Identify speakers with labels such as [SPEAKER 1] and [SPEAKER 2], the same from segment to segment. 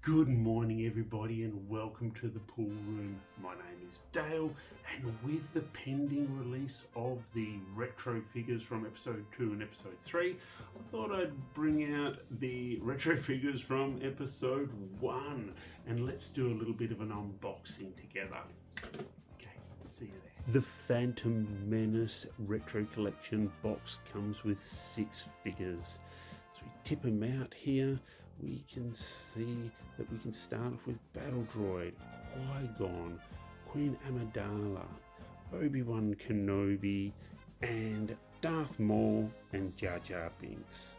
[SPEAKER 1] Good morning everybody and welcome to the pool room. My name is Dale, and with the pending release of the retro figures from episode 2 and episode 3, I thought I'd bring out the retro figures from episode 1 and let's do a little bit of an unboxing together. Okay, see you there. The Phantom Menace retro collection box comes with 6 figures. So we tip them out here. We can see that we can start off with Battle Droid, Qui-Gon, Queen Amidala, Obi-Wan Kenobi, and Darth Maul and Jar Jar Binks.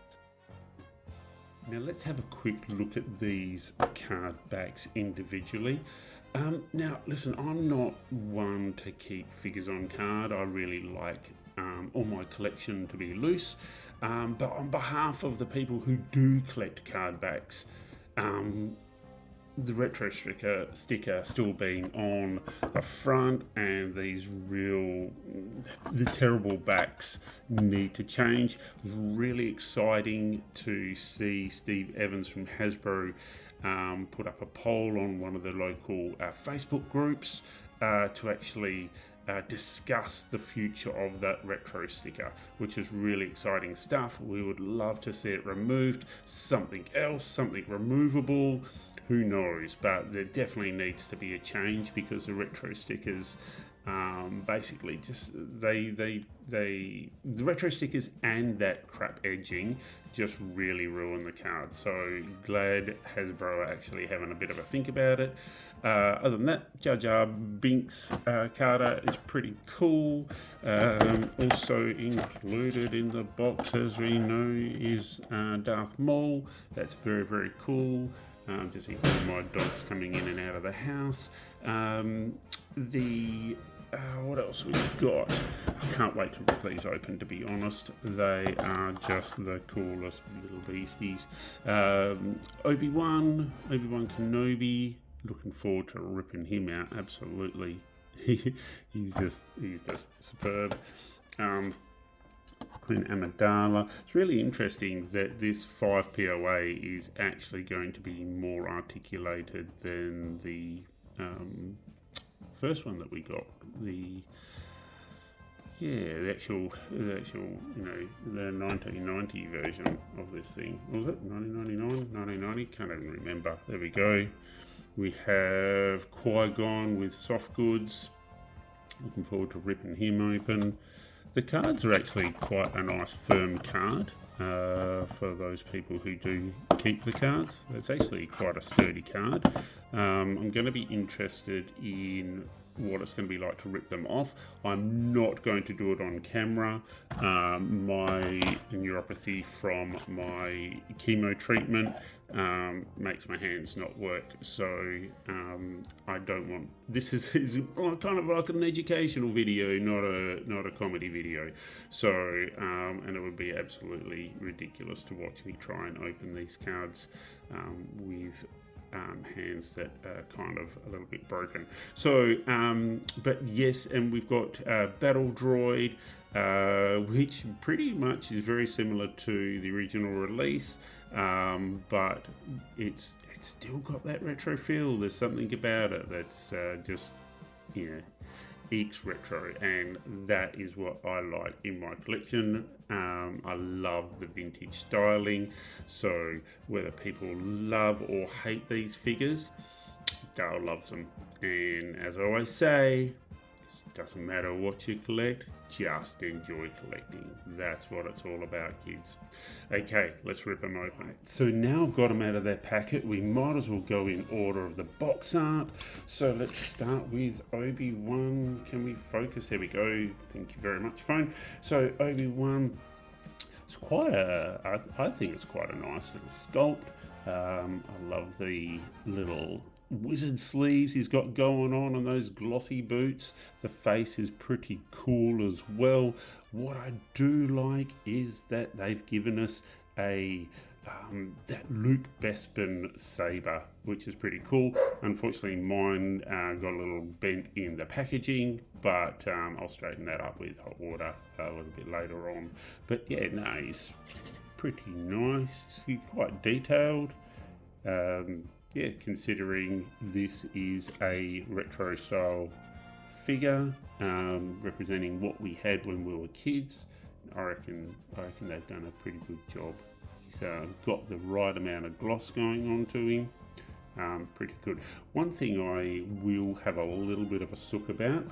[SPEAKER 1] Now let's have a quick look at these card backs individually. Now listen, I'm not one to keep figures on card. I really like all my collection to be loose. But on behalf of the people who do collect card backs, the retro sticker still being on the front, and the terrible backs need to change. It was really exciting to see Steve Evans from Hasbro put up a poll on one of the local Facebook groups to actually discuss the future of that retro sticker, which is really exciting stuff. We would love to see it removed, something else, something removable, who knows, but there definitely needs to be a change because the retro stickers basically just the retro stickers and that crap edging just really ruin the card. So glad Hasbro are actually having a bit of a think about it. Other than that, Jar Jar Binks card is pretty cool. Also included in the box, as we know, is Darth Maul. That's very, very cool. Just ignore my dogs coming in and out of the house. What else we've got? I can't wait to rip these open, to be honest. They are just the coolest little beasties. Obi-Wan Kenobi. Looking forward to ripping him out. Absolutely, he's just superb. Queen Amidala. It's really interesting that this 5 POA is actually going to be more articulated than the first one that we got. The actual, the 1990 version of this thing. Was it 1999, 1990? Can't even remember. There we go. We have Qui-Gon with soft goods. Looking forward to ripping him open. The cards are actually quite a nice firm card for those people who do keep the cards. It's actually quite a sturdy card. I'm going to be interested in what it's going to be like to rip them off. I'm not going to do it on camera. My neuropathy from my chemo treatment makes my hands not work, so I don't want. This is kind of like an educational video, not a comedy video. So and it would be absolutely ridiculous to watch me try and open these cards with hands that are kind of a little bit broken. So but yes, and we've got Battle Droid, which pretty much is very similar to the original release, but it's still got that retro feel. There's something about it that's just eeks retro, and that is what I like in my collection. I love the vintage styling, so whether people love or hate these figures, Dale loves them. And as I always say, it doesn't matter what you collect, just enjoy collecting. That's what it's all about, kids. Okay, let's rip them open. So now I've got them out of their packet, we might as well go in order of the box art. So let's start with Obi-Wan. Can we focus? There we go. Thank you very much, phone. So Obi-Wan, it's I think it's quite a nice little sculpt. I love the little wizard sleeves he's got going on and those glossy boots. The face is pretty cool as well. What I do like is that they've given us that Luke Bespin saber, which is pretty cool. Unfortunately, mine got a little bent in the packaging, but I'll straighten that up with hot water a little bit later on. But yeah, no, he's pretty nice. He's quite detailed. yeah, considering this is a retro style figure representing what we had when we were kids, I reckon they've done a pretty good job. He's got the right amount of gloss going on to him. Pretty good. One thing I will have a little bit of a sook about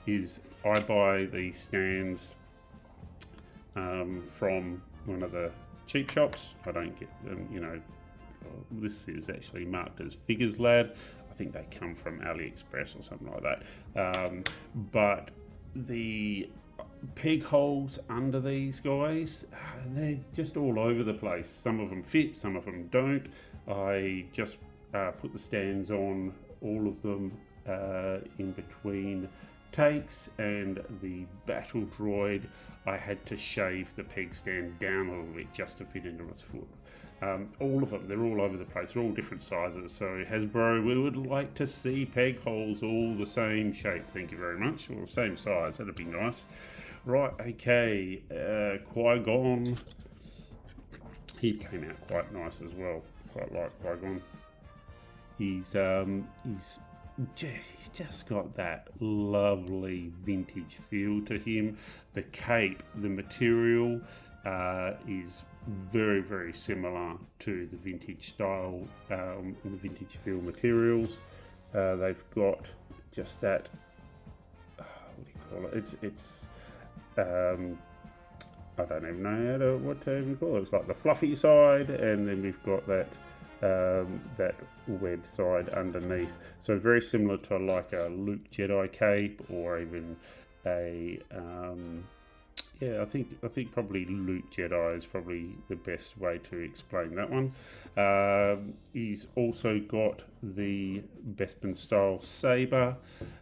[SPEAKER 1] is I buy these stands from one of the cheap shops. I don't get them, you know. This is actually marked as Figures Lab. I think they come from AliExpress or something like that. But the peg holes under these guys, they're just all over the place. Some of them fit, some of them don't. I just put the stands on all of them in between takes, and the battle droid, I had to shave the peg stand down a little bit just to fit into its foot. All of them, they're all over the place, they're all different sizes. So Hasbro, we would like to see peg holes all the same shape, thank you very much, or the same size, that'd be nice. Right, okay, Qui-Gon, he came out quite nice as well, quite like Qui-Gon. He's just got that lovely vintage feel to him. The cape, the material is very, very similar to the vintage style, the vintage feel materials. They've got just that, what do you call it? It's I don't even know what to even call it. It's like the fluffy side, and then we've got that that web side underneath. So very similar to like a Luke Jedi cape, or even a yeah, I think probably Luke Jedi is probably the best way to explain that one. He's also got the Bespin style saber.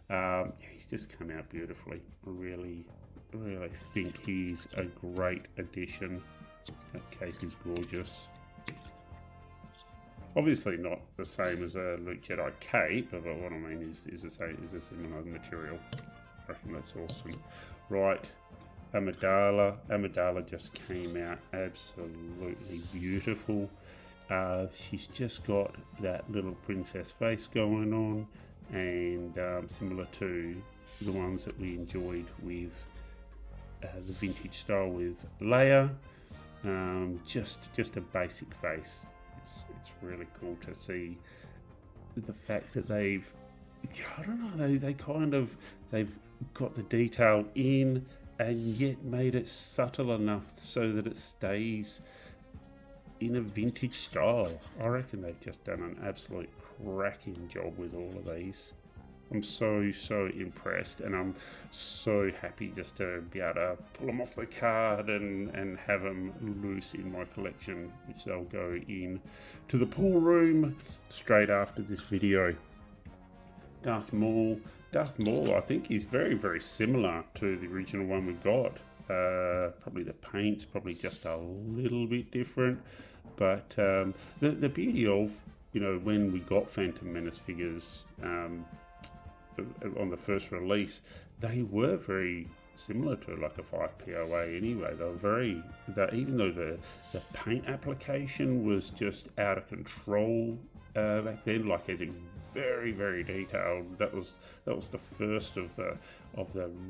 [SPEAKER 1] He's just come out beautifully. Really think he's a great addition. That cape is gorgeous. Obviously not the same as a Luke Jedi cape, but what I mean is a similar material. I reckon that's awesome. Right, Amidala just came out absolutely beautiful. She's just got that little princess face going on, and similar to the ones that we enjoyed with the vintage style with Leia. Just a basic face. It's really cool to see the fact that they've, I don't know, they've got the detail in and yet made it subtle enough so that it stays in a vintage style. I reckon they've just done an absolute cracking job with all of these. I'm so impressed, and I'm so happy just to be able to pull them off the card and have them loose in my collection, which they'll go in to the pool room straight after this video. Darth Maul, I think is very, very similar to the original one we got. Probably the paint's probably just a little bit different, but the beauty of, you know, when we got Phantom Menace figures on the first release, they were very similar to like a 5POA anyway. They were very, even though the paint application was just out of control back then, like as in very, very detailed. That was the first of the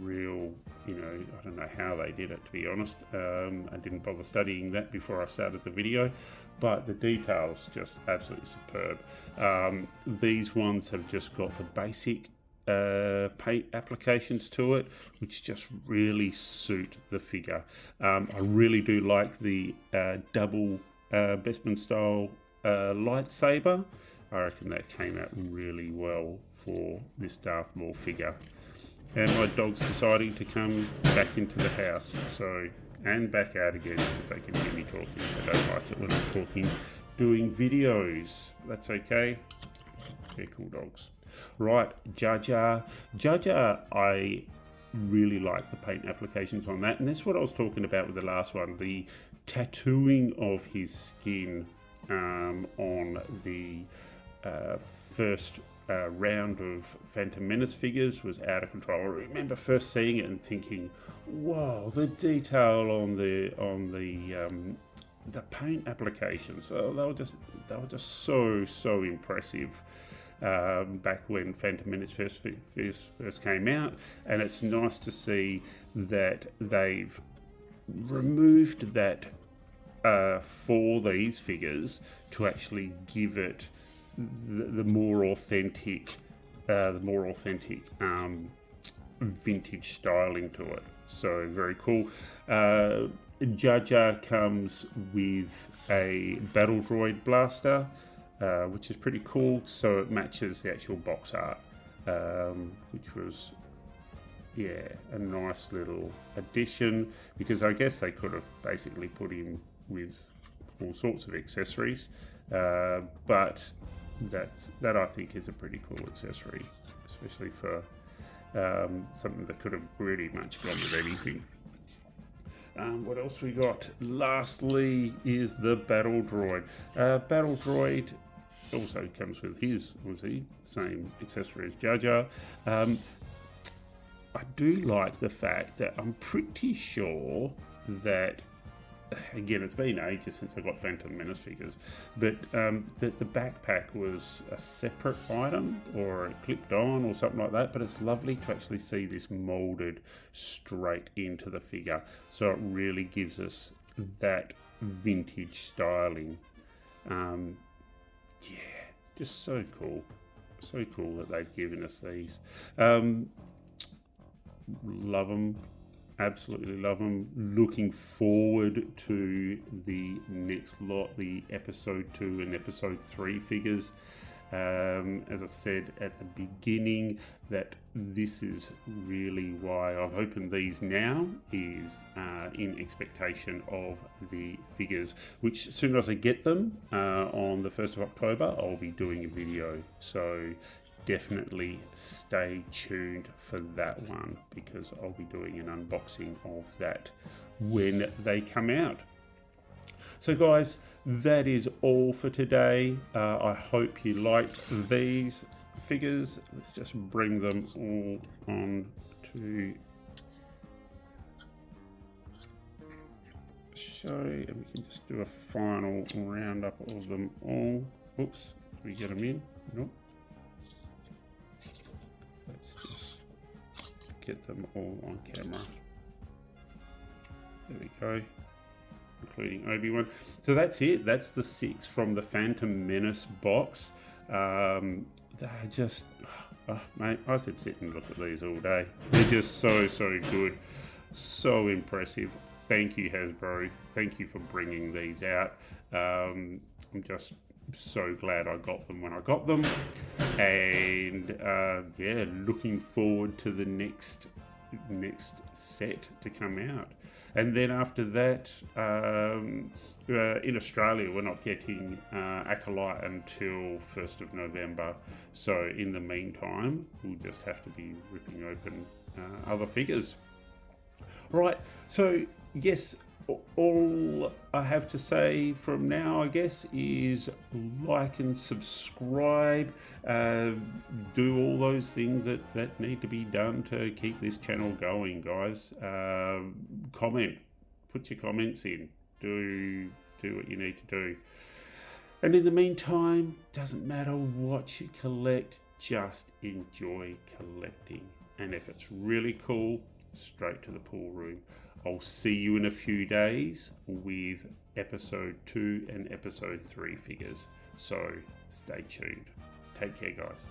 [SPEAKER 1] real, you know, I don't know how they did it, to be honest. I didn't bother studying that before I started the video, but the details just absolutely superb. These ones have just got the basic paint applications to it, which just really suit the figure. I really do like the double Bespin style lightsaber. I reckon that came out really well for this Darth Maul figure. And my dog's deciding to come back into the house, so, and back out again, because they can hear me talking. They don't like it when I'm talking, doing videos. That's okay. They're cool dogs. Right, Jar Jar, I really like the paint applications on that, and that's what I was talking about with the last one, the tattooing of his skin on the first round of Phantom Menace figures was out of control. I remember first seeing it and thinking, "Wow, the detail on the the paint applications, they were just so impressive. Back when Phantom Menace first came out, and it's nice to see that they've removed that for these figures to actually give it the more authentic vintage styling to it. So very cool. Jar Jar comes with a battle droid blaster, which is pretty cool. So it matches the actual box art, which was, yeah, a nice little addition, because I guess they could have basically put him with all sorts of accessories, but that I think is a pretty cool accessory, especially for something that could have really much gone with anything. What else we got? Lastly is the battle droid. Battle droid also comes with his, same accessory as Jar Jar. I do like the fact that I'm pretty sure that, again, it's been ages since I got Phantom Menace figures, but that the backpack was a separate item or clipped on or something like that, but it's lovely to actually see this moulded straight into the figure, so it really gives us that vintage styling. Yeah, just so cool that they've given us these. Love them. Absolutely love them. Looking forward to the next lot, the episode 2 and episode 3 figures. As I said at the beginning, that this is really why I've opened these now, is in expectation of the figures, which as soon as I get them on the 1st of October, I'll be doing a video. So definitely stay tuned for that one, because I'll be doing an unboxing of that when they come out. So guys, that is all for today. I hope you liked these figures. Let's just bring them all on to show, and we can just do a final roundup of them all. Oops, did we get them in? Nope. Let's just get them all on camera. There we go, including Obi-Wan. So that's it. That's the 6 from the Phantom Menace box. They're just, mate, I could sit and look at these all day. They're just so good, so impressive. Thank you, Hasbro. Thank you for bringing these out. I'm just so glad I got them when I got them, and yeah, looking forward to the next set to come out. And then after that, in Australia, we're not getting Acolyte until 1st of November. So in the meantime, we'll just have to be ripping open other figures. Right, so yes, all I have to say from now, I guess, is like and subscribe. Do all those things that need to be done to keep this channel going, guys. Comment, put your comments in. Do what you need to do. And in the meantime, doesn't matter what you collect, just enjoy collecting. And if it's really cool, straight to the pool room. I'll see you in a few days with episode 2 and episode 3 figures. So stay tuned. Take care, guys.